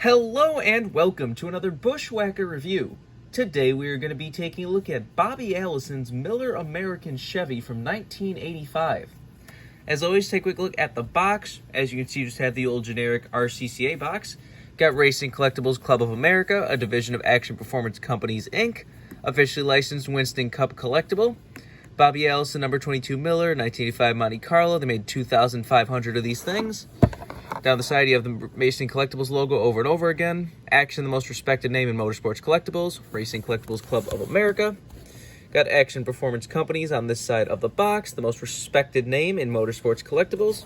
Hello and welcome to another Bushwhacker review. Today we are going to be taking a look at Bobby Allison's Miller American Chevy from 1985. As always, take a quick look at the box. As you can see, you just have the old generic RCCA box. Got Racing Collectibles Club of America, a division of Action Performance Companies, Inc., officially licensed Winston Cup collectible. Bobby Allison, number 22 Miller, 1985 Monte Carlo. They made 2,500 of these things. Down the side, you have the Racing Collectibles logo over and over again. Action, the most respected name in motorsports collectibles. Racing Collectibles Club of America. Got Action Performance Companies on this side of the box, the most respected name in motorsports collectibles.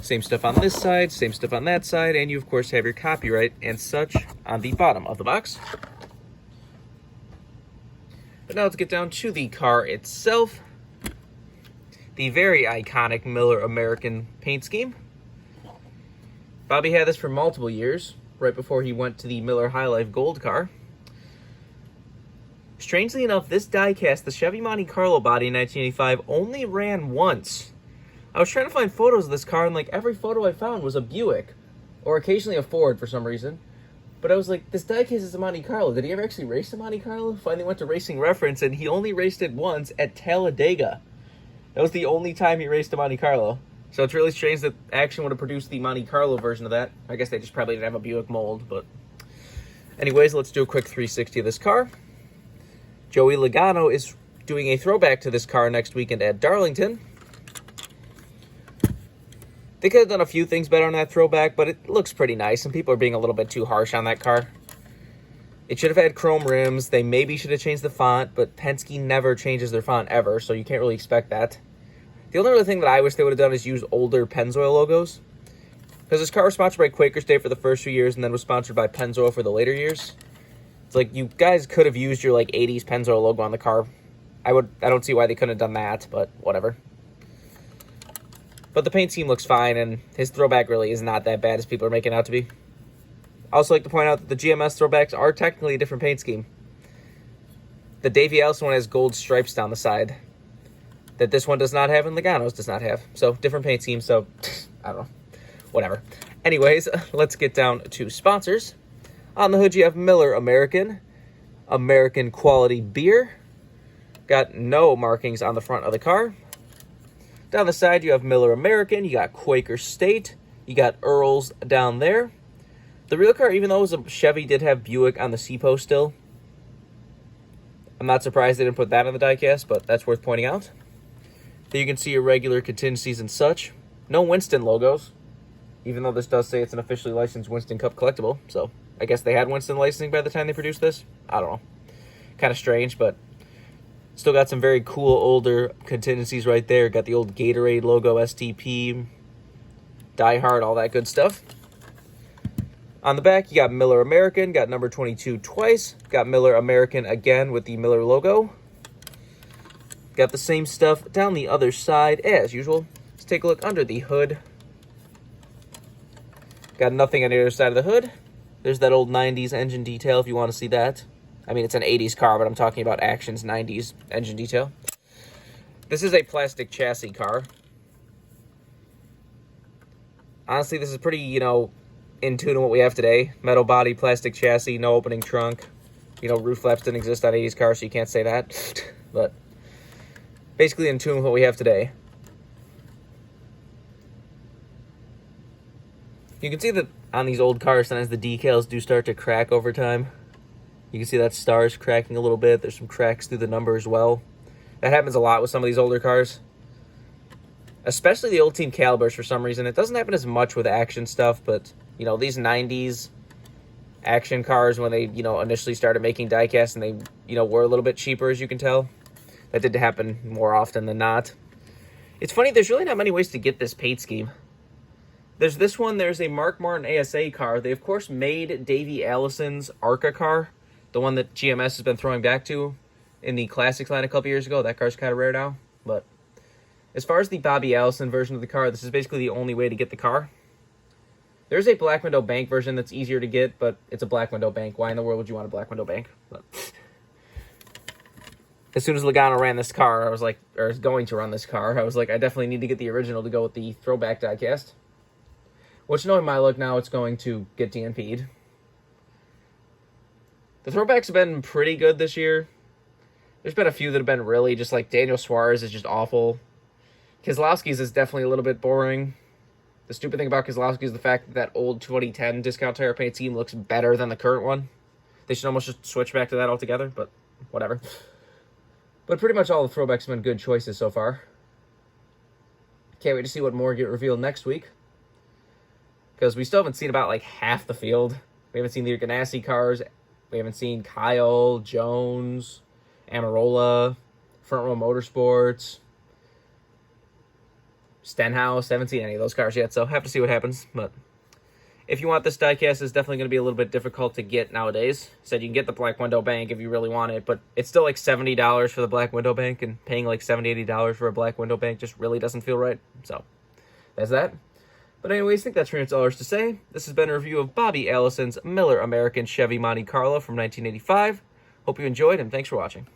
Same stuff on this side, same stuff on that side, and you, of course, have your copyright and such on the bottom of the box. But now let's get down to the car itself. The very iconic Miller American paint scheme. Bobby had this for multiple years, right before he went to the Miller High Life Gold car. Strangely enough, this diecast, the Chevy Monte Carlo body in 1985, only ran once. I was trying to find photos of this car, and every photo I found was a Buick, or occasionally a Ford for some reason. But I was like, this diecast is a Monte Carlo. Did he ever actually race a Monte Carlo? Finally went to Racing Reference, and he only raced it once at Talladega. That was the only time he raced a Monte Carlo. So it's really strange that Action would have produced the Monte Carlo version of that. I guess they just probably didn't have a Buick mold, but... Anyways, let's do a quick 360 of this car. Joey Logano is doing a throwback to this car next weekend at Darlington. They could have done a few things better on that throwback, but it looks pretty nice, and people are being a little bit too harsh on that car. It should have had chrome rims. They maybe should have changed the font, but Penske never changes their font ever, so you can't really expect that. The only other thing that I wish they would have done is use older Pennzoil logos. Because this car was sponsored by Quaker State for the first few years and then was sponsored by Pennzoil for the later years. It's like, you guys could have used your 80s Pennzoil logo on the car. I don't see why they couldn't have done that, but whatever. But the paint scheme looks fine, and his throwback really is not that bad as people are making it out to be. I also like to point out that the GMS throwbacks are technically a different paint scheme. The Davey Allison one has gold stripes down the side that this one does not have and Logano's does not have. So, different paint scheme, so, I don't know. Whatever. Anyways, let's get down to sponsors. On the hood, you have Miller American, American Quality Beer. Got no markings on the front of the car. Down the side, you have Miller American, you got Quaker State, you got Earl's down there. The real car, even though it was a Chevy, did have Buick on the C-post still. I'm not surprised they didn't put that on the diecast, but that's worth pointing out. There you can see your regular contingencies and such. No Winston logos, even though this does say it's an officially licensed Winston Cup collectible. So I guess they had Winston licensing by the time they produced this. I don't know. Kind of strange, but still got some very cool older contingencies right there. Got the old Gatorade logo, STP, Die Hard, all that good stuff. On the back, you got Miller American, got number 22 twice. Got Miller American again with the Miller logo. Got the same stuff down the other side as usual. Let's take a look under the hood. Got nothing on the other side of the hood. There's that old 90s engine detail if you want to see that. I mean, it's an 80s car, but I'm talking about Action's 90s engine detail. This is a plastic chassis car. Honestly, this is pretty, in tune to what we have today. Metal body, plastic chassis, no opening trunk. Roof flaps didn't exist on 80s cars, so you can't say that. But basically in tune with what we have today. You can see that on these old cars, sometimes the decals do start to crack over time. You can see that star's cracking a little bit. There's some cracks through the number as well. That happens a lot with some of these older cars. Especially the old Team Calibers for some reason. It doesn't happen as much with Action stuff, but, these 90s Action cars, when they, initially started making diecasts and they, were a little bit cheaper, as you can tell. That did happen more often than not. It's funny, there's really not many ways to get this paint scheme. There's this one, there's a Mark Martin ASA car. They, of course, made Davey Allison's ARCA car, the one that GMS has been throwing back to in the Classics line a couple years ago. That car's kind of rare now. But as far as the Bobby Allison version of the car, this is basically the only way to get the car. There's a black window bank version that's easier to get, but it's a black window bank. Why in the world would you want a black window bank? But as soon as Logano ran this car, I was like, or is going to run this car, I was like, I definitely need to get the original to go with the throwback diecast. Which, knowing my luck now, it's going to get DNP'd. The throwbacks have been pretty good this year. There's been a few that have been really just like Daniel Suarez is just awful. Keselowski's is definitely a little bit boring. The stupid thing about Keselowski is the fact that that old 2010 discount tire paint scheme looks better than the current one. They should almost just switch back to that altogether, but whatever. But pretty much all the throwbacks have been good choices so far. Can't wait to see what more get revealed next week. Because we still haven't seen about like half the field. We haven't seen the Ganassi cars. We haven't seen Kyle, Jones, Amarola, Front Row Motorsports, Stenhouse. Haven't seen any of those cars yet, so have to see what happens. But if you want this diecast, it's definitely going to be a little bit difficult to get nowadays. Said you can get the black window bank if you really want it, but it's still like $70 for the black window bank, and paying like $70, $80 for a black window bank just really doesn't feel right. So that's that. But anyways, I think that's pretty much all there is to say. This has been a review of Bobby Allison's Miller American Chevy Monte Carlo from 1985. Hope you enjoyed, and thanks for watching.